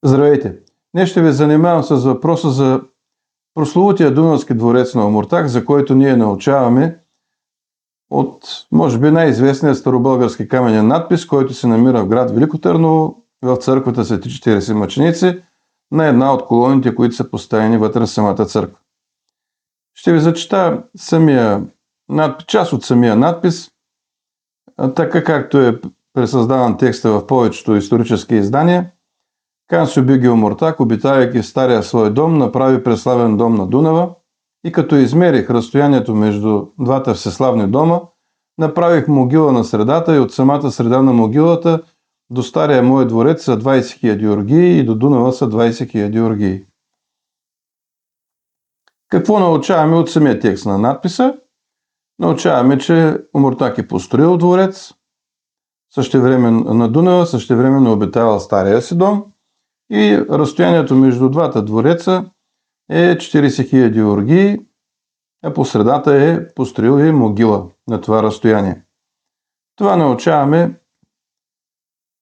Здравейте! Днес ще ви занимавам с въпроса за прословутия Дунавски дворец на Омуртаг, за който ние научаваме от, може би, най-известният старобългарски каменен надпис, който се намира в град Велико Търново, в църквата Свети 40 мъченици, на една от колоните, които са поставени вътре в самата църква. Ще ви зачита част от самия надпис, така както е пресъздаван текста в повечето исторически издания. Кансио Биги Омуртаг, обитавайки в стария свой дом, направи преславен дом на Дунава и като измерих разстоянието между двата всеславни дома, направих могила на средата и от самата среда на могилата до стария мой дворец са 20 000 оргии и до Дунава са 20 000 оргии. Какво научаваме от самия текст на надписа? Научаваме, че Омуртаг е построил дворец, същевременно на Дунава, същевременно обитавал стария си дом и разстоянието между двата двореца е 40 000 оргии, а по средата е построил и могила на това разстояние. Това научаваме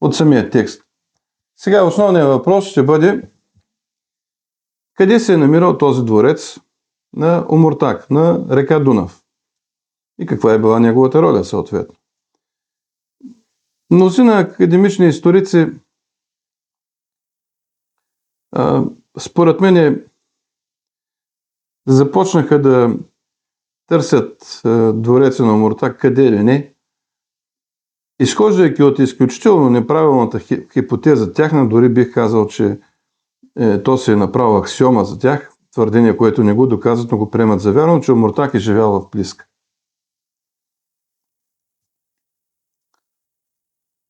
от самия текст. Сега основният въпрос ще бъде: къде се е намирал този дворец на Омуртаг, на река Дунав? И каква е била неговата роля съответно? Мнозина академични историци според мен започнаха да търсят двореца на Омуртаг къде или не, изхождайки от изключително неправилната хипотеза тяхна, дори бих казал, че то се е направо аксиома за тях, твърдение, което не го доказват, но го приемат за вярно, че Омуртаг е живял в Плиска.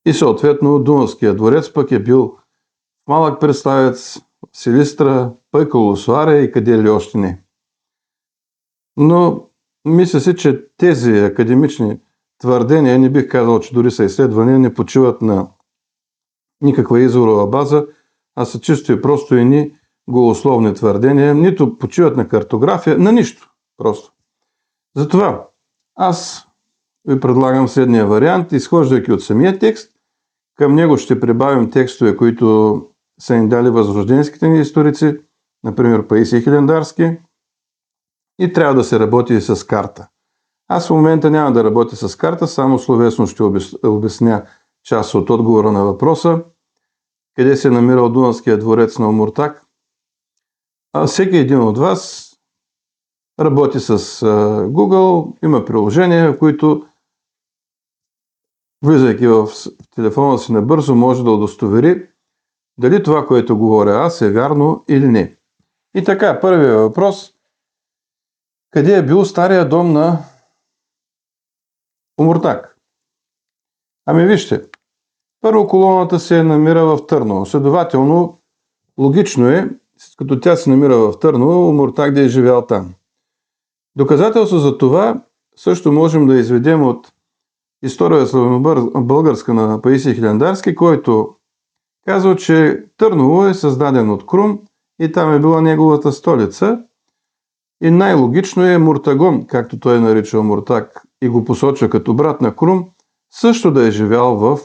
И съответно Дунавския дворец пък е бил Малък Преставец, Силистра, Пъйкало, Суаре и къде ли още не. Но мисля си, че тези академични твърдения, не бих казал, че дори са изследвания, не почиват на никаква изворова база, а са чисто и просто едни голословни твърдения, нито почиват на картография, на нищо просто. Затова аз ви предлагам следния вариант, изхождайки от самия текст. Към него ще прибавим текстове, които са ни дали възрожденските ни историци, например Паисий Хилендарски, и трябва да се работи и с карта. Аз в момента няма да работя с карта, само словесно ще обясня част от отговора на въпроса. Къде се е намирал Дунавския дворец на Омуртаг? Всеки един от вас работи с Google, има приложения, в които, влизайки в телефона си набързо, може да удостовери дали това, което говоря аз, е вярно или не. И така, първият въпрос: къде е бил стария дом на Омуртаг? Ами вижте, първо колоната се намира в Търново. Следователно, логично е, като тя се намира в Търново, Омуртаг да е живял там. Доказателство за това също можем да изведем от история славянобългарска на Паисий Хилендарски, който казва, че Търново е създаден от Крум и там е била неговата столица. И най-логично е Муртагон, както той нарича Омуртаг и го посочва като брат на Крум, също да е живял в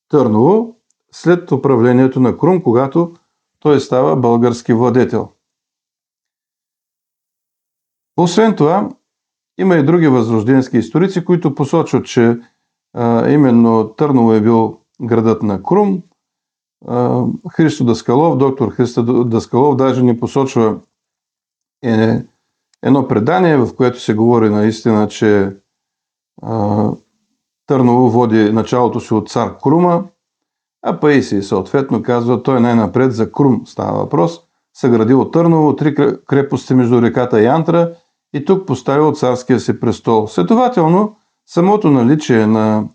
Търново след управлението на Крум, когато той става български владетел. Освен това, има и други възрожденски историци, които посочват, че именно Търново е бил градът на Крум. Христо Даскалов, доктор Христо Даскалов, даже ни посочва едно предание, в което се говори наистина, че Търново води началото си от цар Крума, а Паисий съответно казва, той най-напред за Крум става въпрос, съградил Търново, 3 крепости между реката Янтра и тук поставил царския си престол. Следователно, самото наличие на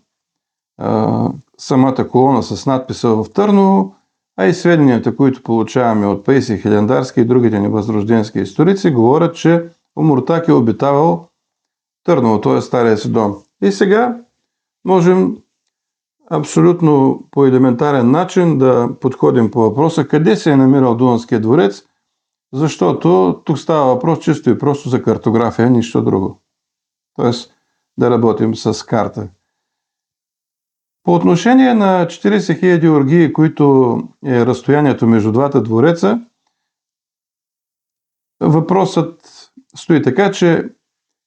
самата колона с надписа в Търново, а и сведенията, които получаваме от Паисий Хилендарски и другите ни възрожденски историци, говорят, че Омуртаг е обитавал Търново, т.е. стария си дом. И сега можем абсолютно по елементарен начин да подходим по въпроса къде се е намирал Дунавския дворец, защото тук става въпрос чисто и просто за картография, нищо друго. Т.е. да работим с карта. По отношение на 40 000 оргии, които е разстоянието между двата двореца, въпросът стои така, че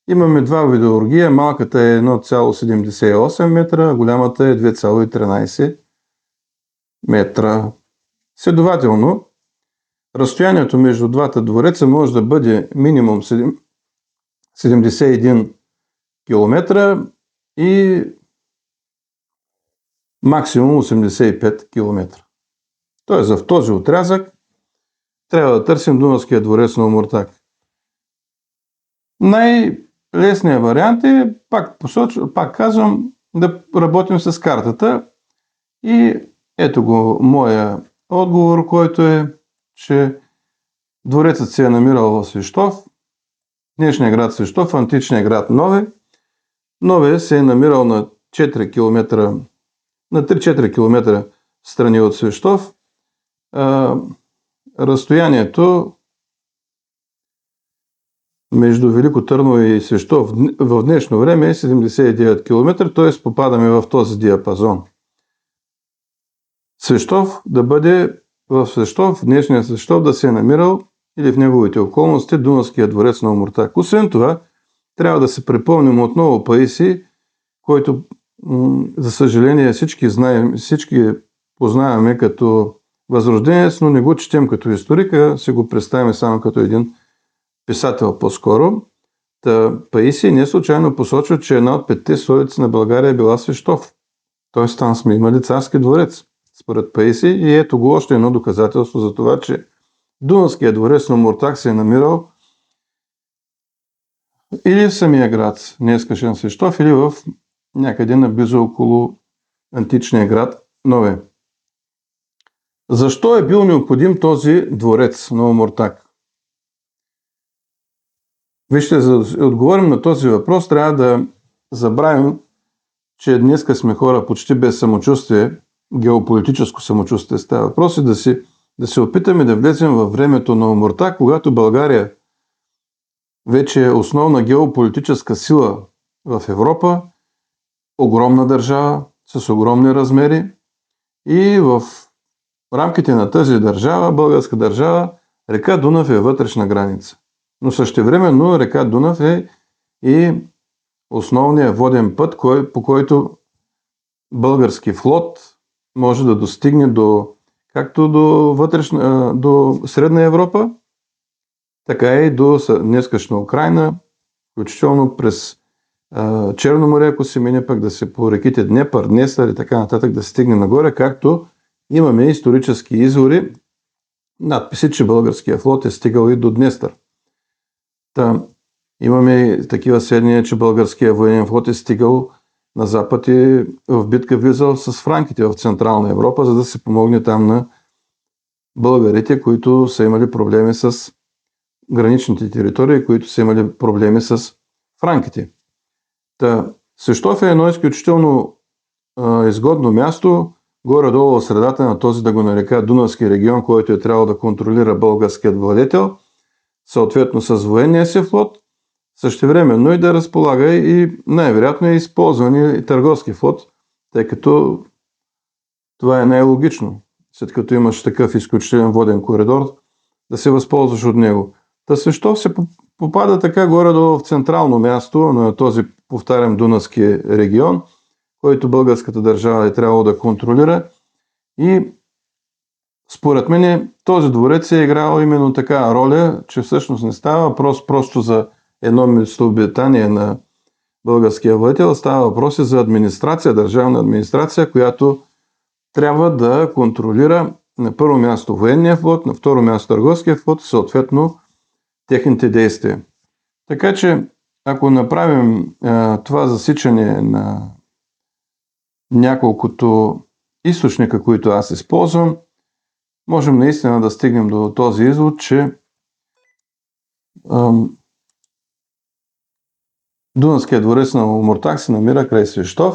имаме два вида оргия. Малката е 1,78 метра, а голямата е 2,13 метра. Следователно, разстоянието между двата двореца може да бъде минимум 71 км и максимум 85 км. Тоест в този отрязък трябва да търсим Дунавския дворец на Омуртаг. Най-лесният вариант е, пак казвам, да работим с картата и ето го моя отговор, който е, че дворецът се е намирал в Свищов, днешния град Свищов, античния град Нове. Нове се е намирал на 4 км, на 3-4 км страни от Свищов. Разстоянието между Велико Търново и Свищов в днешно време е 79 км, т.е. попадаме в този диапазон. Свищов да бъде в Свищов, днешния Свищов да се е намирал или в неговите околности Дунавския дворец на Омуртаг. Освен това, трябва да се припомним отново Паисий, който, за съжаление, всички познаваме като възрожденец, но не го четем като историк, а се го представяме само като един писател по-скоро. Паисий не случайно посочва, че една от 5 столици на България е била Свищов. Т.е. там сме имали царски дворец, според Паисий, и ето го още едно доказателство за това, че Дунавския дворец на Омуртаг се е намирал или в самия град, днескашен Свищов, или в някъде наблизо около античния град Нове. Защо е бил необходим този дворец на Омуртаг? Вижте, за да отговорим на този въпрос, трябва да забравим, че днеска сме хора почти без самочувствие, геополитическо самочувствие става въпрос, и да се опитаме да влезем във времето на Омуртаг, когато България вече е основна геополитическа сила в Европа, огромна държава с огромни размери, и в рамките на тази държава, българска държава, река Дунав е вътрешна граница. Но същевременно река Дунав е и основният воден път, по който български флот може да достигне както до Средна Европа, така и до днескашна Украйна, включително през Черно море, ако се мине, пък да се по реките Днепър, Днестър и така нататък да стигне нагоре, както имаме исторически извори, надписи, че българския флот е стигал и до Днестър. Имаме такива сведения, че българския военен флот е стигал на запад и в битка влизал с франките в Централна Европа, за да се помогне там на българите, които са имали проблеми с граничните територии, които са имали проблеми с франките. Свищов е едно изключително изгодно място, горе-долу в средата на този, да го нарека, Дунавски регион, който е трябвало да контролира българският владетел, съответно с военния си флот, същевременно и да разполага и най-вероятно е използван и търговски флот, тъй като това е най-логично, след като имаш такъв изключителен воден коридор, да се възползваш от него. Свищов се попада така горе-долу в централно място на този, повтарям, Дунавски регион, който българската държава е трябвало да контролира, и според мен този дворец е играл именно така роля, че всъщност не става въпрос просто за едно местообитание на българския владетел, става въпрос за администрация, държавна администрация, която трябва да контролира на първо място военния флот, на второ място търговския флот и съответно техните действия. Така че, ако направим това засичане на няколкото източника, които аз използвам, можем наистина да стигнем до този извод, че Дунавския дворец на Омуртаг се намира край Свищов.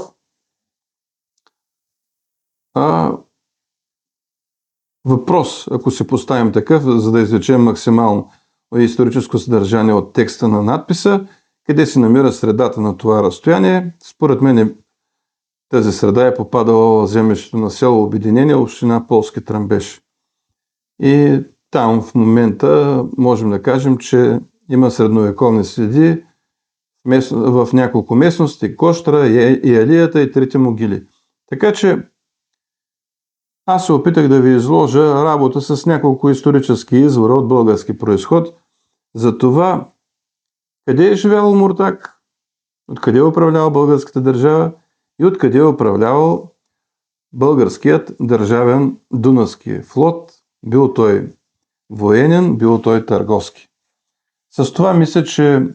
Въпрос, ако се поставим такъв, за да извлечем максимално историческо съдържание от текста на надписа, къде се намира средата на това разстояние, според мен тази среда е попадала в землището на село Обединение, община Полски Тръмбеш. И там в момента можем да кажем, че има средновековни следи в няколко местности: Кощра, Иалията и Трите могили. Така че аз се опитах да ви изложа работа с няколко исторически извора от български произход за това къде е живял Омуртаг, откъде е управлявал българската държава и откъде е управлявал българският държавен Дунавски флот, бил той военен, бил той търговски. С това мисля, че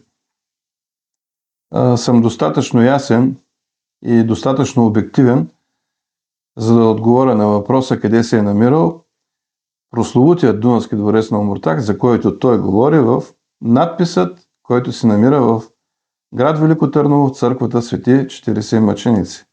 съм достатъчно ясен и достатъчно обективен, за да отговоря на въпроса къде се е намирал прословутият Дунавски дворец на Омуртаг, за който той говори в надписът, който се намира в град Велико Търново в църквата Свети 40 мъченици.